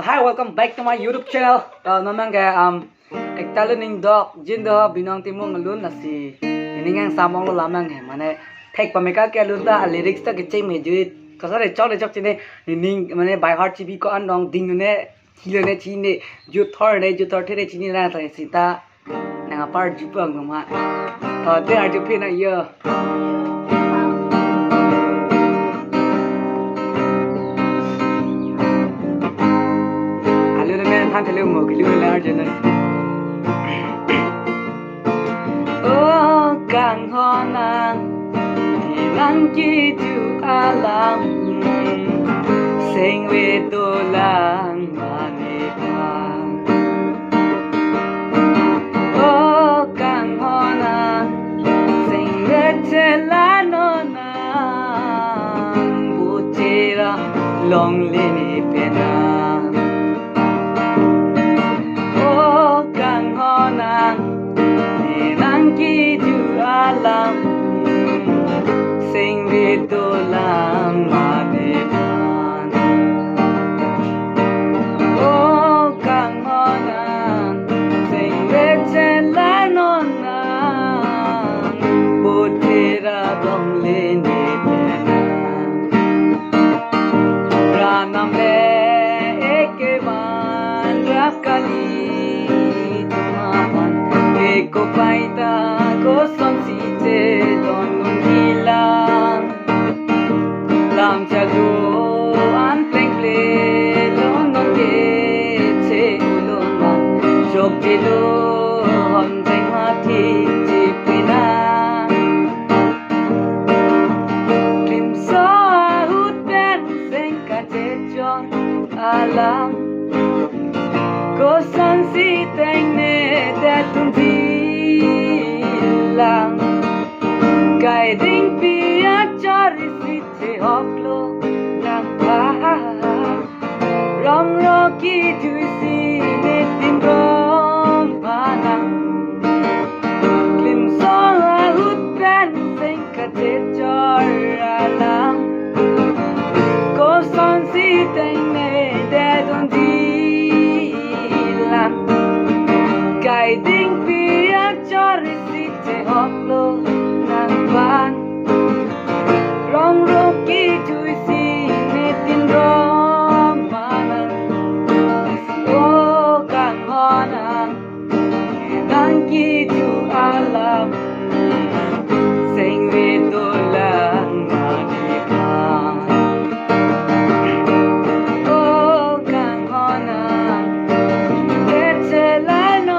So hi, welcome back to my YouTube channel. Naman kaya ekta learning dog jindo binong timong alun nasi. Ini ngang samong lo lamang he mane thek pameka kya lunda lyrics ta kichai mejuit. Kasare chok chine ning mane by heart chibi ko andong ding ne hilone chine ju thor the chini na ta sita na par jupang ma. Ta te ar ju pina yo. Than thề một cái lưu là cho nên ô càng ho nàng thì nắng chi tu alam sinh về tô lang mà nề pang ô càng ho nàng sinh về che la no nàng bu che ra long lên pena alam sing video lang madepan oh kang honan sing vechela nonan botera dong lene pena pranam le ekevan rakali tumapan eko paita ko son si te don hilang lam chalu an pleng ple lon non ke che ulon man jok jelo hon teng ha thi chi pina lim so hut ben seng ka te jon alam ko son si teng ne that tum lang kai ding pia chari si te hoklo nang pa rong ro ki tu si ne tim rom panang lim so hut ben sing ka te char alam ko son si teng ne de don di lang kai ding pia chari hoklo nang ban rong ro ki chui si ne tin rom manang o kang honang nang ki tu alam sing ve do lang mani pa o kang honang etela no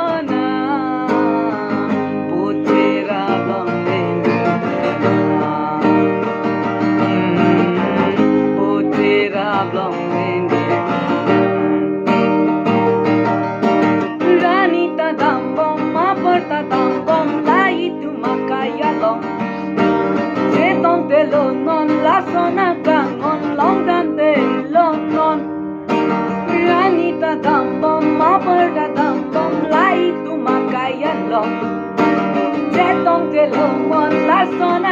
non la sona kangon long dan de long non ranita dambom maparda dambom lai tu makaya long je tong te long mon la sona